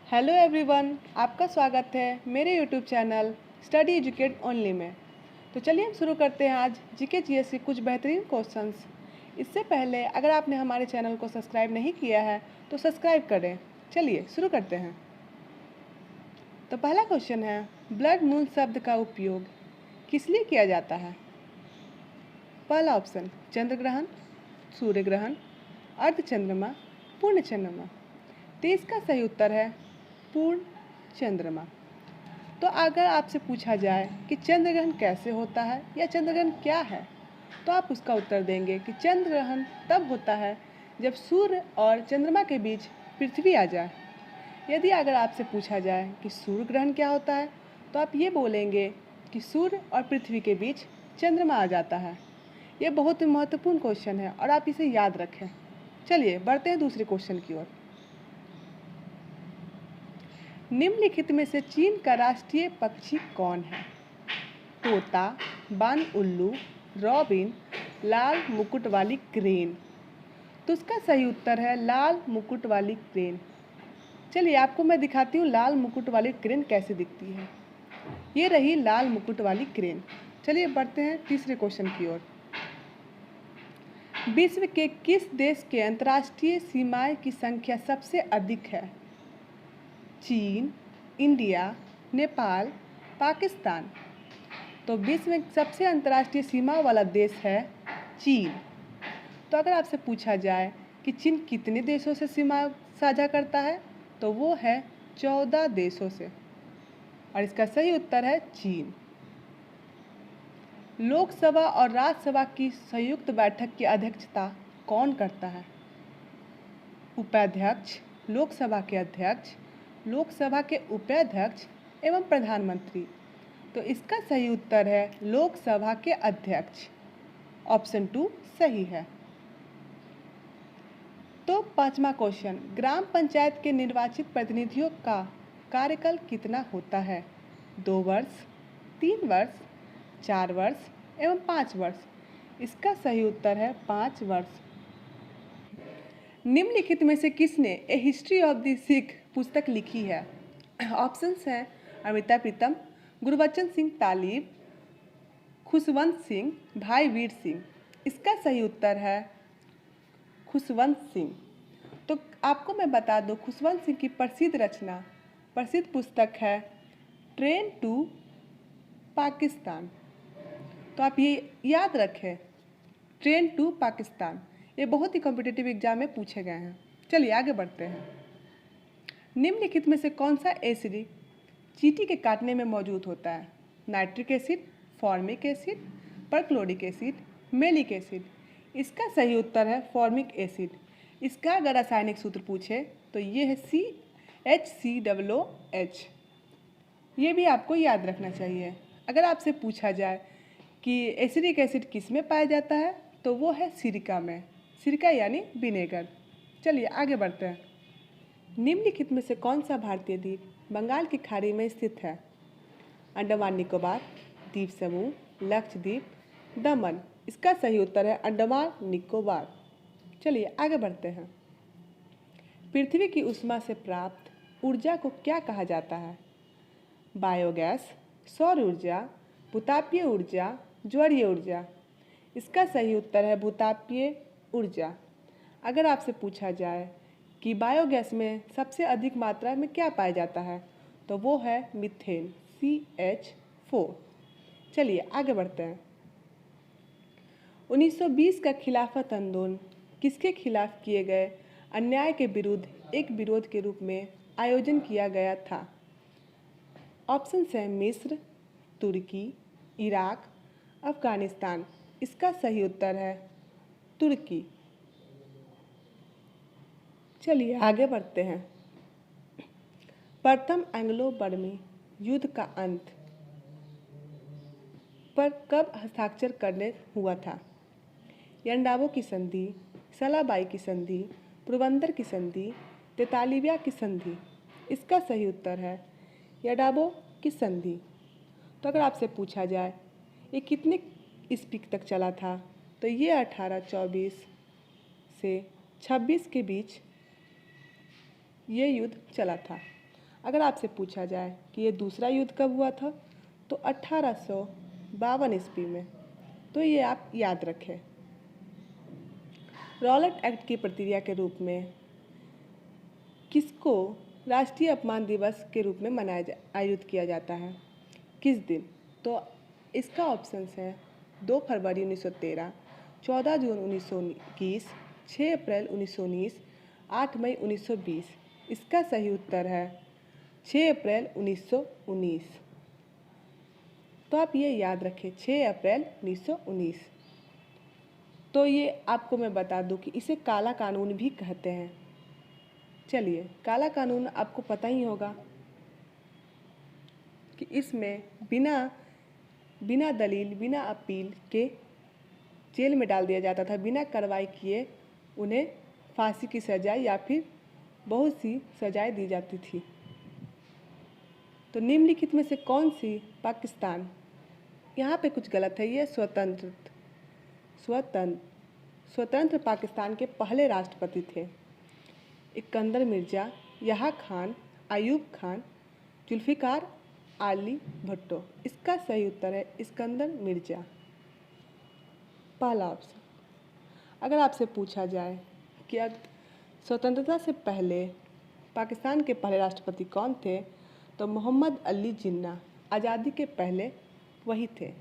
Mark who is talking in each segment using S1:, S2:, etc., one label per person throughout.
S1: Hello everyone, आपका स्वागत है मेरे YouTube channel study educate only में। तो चलिए हम शुरू करते हैं आज जीके जीएस के कुछ बेहतरीन क्वेश्चंस। इससे पहले अगर आपने हमारे चैनल को सब्सक्राइब नहीं किया है तो सब्सक्राइब करें। चलिए शुरू करते हैं। तो पहला क्वेश्चन है, ब्लड मून शब्द का उपयोग किस लिए किया जाता है? पहला ऑप्शन चंद्र ग्रहण, सूर्य ग्रहण, अर्ध चंद्रमा, पूर्ण चंद्रमा। तो इसका सही उत्तर है पूर्ण चंद्रमा। तो अगर आपसे पूछा जाए कि चंद्र ग्रहण कैसे होता है या चंद्र ग्रहण क्या है, तो आप उसका उत्तर देंगे कि चंद्र ग्रहण तब होता है जब सूर्य और चंद्रमा के बीच पृथ्वी आ जाए। यदि अगर आपसे पूछा जाए कि सूर्य ग्रहण क्या होता है, तो आप ये बोलेंगे कि सूर्य और पृथ्वी के बीच चंद्रमा आ जाता है। ये बहुत ही महत्वपूर्ण क्वेश्चन है और आप इसे याद रखें। चलिए बढ़ते हैं दूसरे क्वेश्चन की ओर। निम्नलिखित में से चीन का राष्ट्रीय पक्षी कौन है? तोता, बान उल्लू, रॉबिन, लाल मुकुट वाली क्रेन। तो उसका सही उत्तर है लाल मुकुट वाली क्रेन। चलिए आपको मैं दिखाती हूँ लाल मुकुट वाली क्रेन कैसे दिखती है। ये रही लाल मुकुट वाली क्रेन। चलिए बढ़ते हैं तीसरे क्वेश्चन की ओर। विश्व के किस देश के अंतर्राष्ट्रीय सीमाएं की संख्या सबसे अधिक है? चीन, इंडिया, नेपाल, पाकिस्तान। तो विश्व में सबसे अंतर्राष्ट्रीय सीमा वाला देश है चीन। तो अगर आपसे पूछा जाए कि चीन कितने देशों से सीमा साझा करता है, तो वो है 14 देशों से, और इसका सही उत्तर है चीन। लोकसभा और राज्यसभा की संयुक्त बैठक की अध्यक्षता कौन करता है? उपाध्यक्ष, लोकसभा के अध्यक्ष, लोकसभा के उपाध्यक्ष एवं प्रधानमंत्री। तो इसका सही उत्तर है लोकसभा के अध्यक्ष। ऑप्शन 2 सही है। तो पांचवा क्वेश्चन, ग्राम पंचायत के निर्वाचित प्रतिनिधियों का कार्यकाल कितना होता है? 2 वर्ष, 3 वर्ष, 4 वर्ष एवं 5 वर्ष। इसका सही उत्तर है 5 वर्ष। निम्नलिखित में से किसने ए हिस्ट्री ऑफ द सिख पुस्तक लिखी है? ऑप्शंस हैं अमृता प्रीतम, गुरबचन सिंह तालिब, खुशवंत सिंह, भाई वीर सिंह। इसका सही उत्तर है खुशवंत सिंह। तो आपको मैं बता दूं, खुशवंत सिंह की प्रसिद्ध पुस्तक है ट्रेन टू पाकिस्तान। तो आप ये याद रखें, ट्रेन टू पाकिस्तान। ये बहुत ही कॉम्पिटिटिव एग्जाम में पूछे गए हैं। चलिए आगे बढ़ते हैं। निम्नलिखित में से कौन सा एसिड चींटी के काटने में मौजूद होता है? Nitric acid, formic acid, perchloric acid, malic acid. इसका सही उत्तर है फॉर्मिक एसिड। इसका अगर रासायनिक सूत्र पूछे तो ये है CHCOOH। ये भी आपको याद रखना चाहिए। अगर आपसे पूछा जाए कि एसिडिक एसिड किस में पाया जाता है, तो वो है सिरका में। सिरका यानी विनेगर। चलिए आगे बढ़ते हैं। निम्नलिखित में से कौन सा भारतीय द्वीप बंगाल की खाड़ी में स्थित है? अंडमान निकोबार द्वीप समूह, लक्षद्वीप, दमन। इसका सही उत्तर है अंडमान निकोबार। चलिए आगे बढ़ते हैं। पृथ्वी की ऊष्मा से प्राप्त ऊर्जा को क्या कहा जाता है? बायोगैस, सौर ऊर्जा, भूतापीय ऊर्जा, ज्वारीय ऊर्जा। इसका सही उत्तर है भूतापीय ऊर्जा। अगर आपसे पूछा जाए कि बायोगैस में सबसे अधिक मात्रा में क्या पाया जाता है, तो वो है मीथेन, CH4। चलिए आगे बढ़ते हैं। 1920 का खिलाफत आंदोलन किसके खिलाफ किए गए अन्याय के विरुद्ध एक विरोध के रूप में आयोजन किया गया था? ऑप्शन है मिस्र, तुर्की, इराक, अफगानिस्तान। इसका सही उत्तर है तुर्की। चलिए आगे बढ़ते हैं। प्रथम एंग्लो बर्मी युद्ध का अंत पर कब हस्ताक्षर करने हुआ था? यंडावो की संधि, सलाबाई की संधि, पोरबंदर की संधि, तेतालिया की संधि। इसका सही उत्तर है यंडावो की संधि। तो अगर आपसे पूछा जाए ये कितने ईस्वी तक चला था, तो ये 1824 से 26 के बीच ये युद्ध चला था। अगर आपसे पूछा जाए कि ये दूसरा युद्ध कब हुआ था, तो 1852 ईस्वी में। तो ये आप याद रखें। रॉलेट एक्ट की प्रक्रिया के रूप में किसको राष्ट्रीय अपमान दिवस के रूप में आयोजित किया जाता है, किस दिन? तो इसका ऑप्शंस है 2 फरवरी 1913, 14 जून 1921, 6 अप्रैल 1919, 8 मई 1920। इसका सही उत्तर है 6 अप्रैल 1919। तो आप ये याद रखें, 6 अप्रैल 1919। तो ये आपको मैं बता दूं कि इसे काला कानून भी कहते हैं। चलिए, काला कानून आपको पता ही होगा कि इसमें बिना दलील, बिना अपील के जेल में डाल दिया जाता था। बिना कार्रवाई किए उन्हें फांसी की सज़ा या फिर बहुत सी सज़ाएं दी जाती थी। तो निम्नलिखित में से कौन सी पाकिस्तान, यहाँ पे कुछ गलत है, ये स्वतंत्र पाकिस्तान के पहले राष्ट्रपति थे। इकंदर मिर्ज़ा, यहा खान, अयूब खान, जुल्फ़िकार आली भुट्टो। इसका सही उत्तर है इकंदर मिर्ज़ा, पहला ऑप्शन। अगर आपसे पूछा जाए कि स्वतंत्रता से पहले पाकिस्तान के पहले राष्ट्रपति कौन थे, तो मोहम्मद अली जिन्ना आज़ादी के पहले वही थे।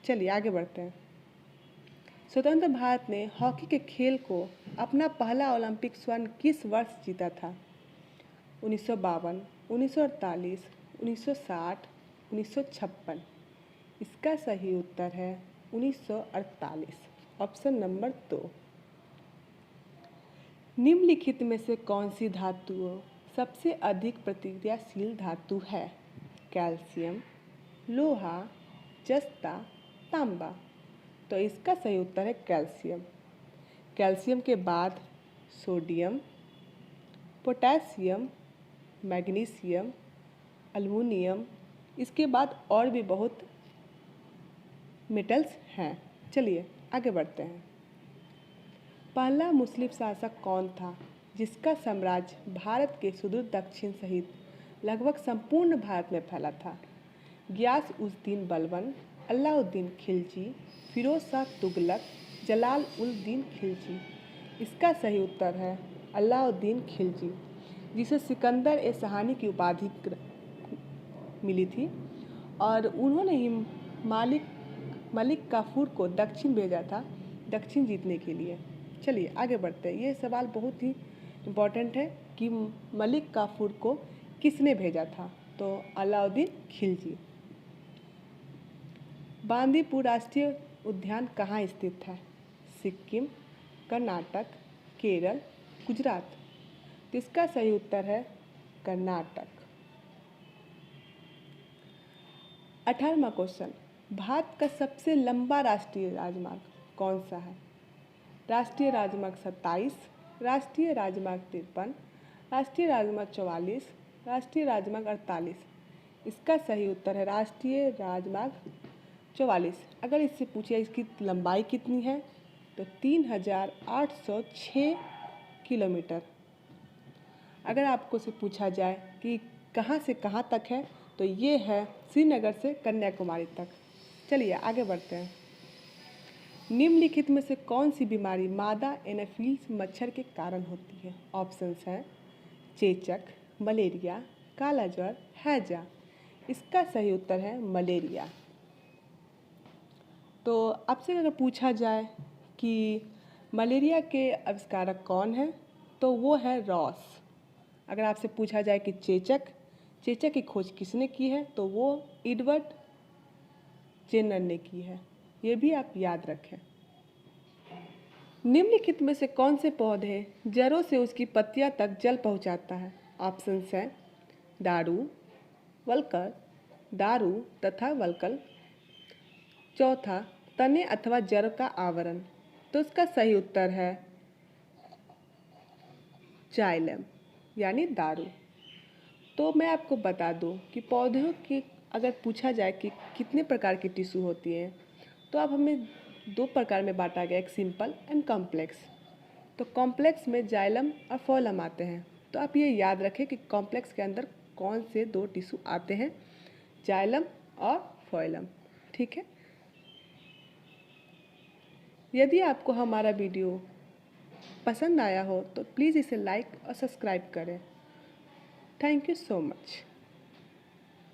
S1: चलिए आगे बढ़ते हैं। स्वतंत्र भारत ने हॉकी के खेल को अपना पहला ओलंपिक स्वर्ण किस वर्ष जीता था? 1952, 1948, 1960, 1956। इसका सही उत्तर है 1948, ऑप्शन नंबर 2। निम्नलिखित में से कौन सी धातुओं सबसे अधिक प्रतिक्रियाशील धातु है? कैल्शियम, लोहा, जस्ता, तांबा। तो इसका सही उत्तर है कैल्शियम। कैल्शियम के बाद सोडियम, पोटेशियम, मैग्नीशियम, एल्युमिनियम, इसके बाद और भी बहुत मेटल्स हैं। चलिए आगे बढ़ते हैं। पहला मुस्लिम शासक कौन था जिसका साम्राज्य भारत के सुदूर दक्षिण सहित लगभग संपूर्ण भारत में फैला था? गियास उस दीन बलबन, अलाउद्दीन खिलजी, फिरोज शाह तुगलक, जलाल उल दीन खिलजी। इसका सही उत्तर है अलाउद्दीन खिलजी, जिसे सिकंदर ए सहानी की उपाधि मिली थी, और उन्होंने ही मलिक काफूर को दक्षिण भेजा था, दक्षिण जीतने के लिए। चलिए आगे बढ़ते हैं। ये सवाल बहुत ही इम्पोर्टेंट है कि मलिक काफूर को किसने भेजा था? तो अलाउद्दीन खिलजी। बांदीपुर राष्ट्रीय उद्यान कहाँ स्थित है? सिक्किम, कर्नाटक, केरल, गुजरात। इसका सही उत्तर है कर्नाटक। 18वां क्वेश्चन, भारत का सबसे लंबा राष्ट्रीय राजमार्ग कौन सा है? राष्ट्रीय राजमार्ग 27, राष्ट्रीय राजमार्ग 53, राष्ट्रीय राजमार्ग 44, राष्ट्रीय राजमार्ग 48। इसका सही उत्तर है राष्ट्रीय राजमार्ग 44। अगर इससे पूछे इसकी लंबाई कितनी है, तो 3806 किलोमीटर। अगर आपको से पूछा जाए कि कहाँ से कहाँ तक है, तो ये है श्रीनगर से कन्याकुमारी तक। चलिए आगे बढ़ते हैं। निम्नलिखित में से कौन सी बीमारी मादा एनाफिल्स मच्छर के कारण होती है? ऑप्शंस हैं चेचक, मलेरिया, काला ज्वर, हैजा। इसका सही उत्तर है मलेरिया। तो आपसे अगर पूछा जाए कि मलेरिया के आविष्कारक कौन है, तो वो है रॉस। अगर आपसे पूछा जाए कि चेचक की खोज किसने की है, तो वो एडवर्ड जेनर ने की है। ये भी आप याद रखें। निम्नलिखित में से कौन से पौधे जड़ों से उसकी पत्तियां तक जल पहुंचाता है? ऑप्शंस हैं दारू, वलकर, दारू तथा वलकल। चौथा, तने अथवा जड़ का आवरण। तो इसका सही उत्तर है जाइलम, यानी दारू। तो मैं आपको बता दूं कि पौधों की अगर पूछा जाए कि कितने प्रकार की टिश्यू होती हैं, तो अब हमें 2 प्रकार में बांटा गया, एक सिंपल एंड कॉम्प्लेक्स। तो कॉम्प्लेक्स में जाइलम और फोलम आते हैं। तो आप ये याद रखें कि कॉम्प्लेक्स के अंदर कौन से 2 टिश्यू आते हैं, जाइलम और फ्लोएम। ठीक है, यदि आपको हमारा वीडियो पसंद आया हो तो प्लीज़ इसे लाइक और सब्सक्राइब करें। Thank you so much.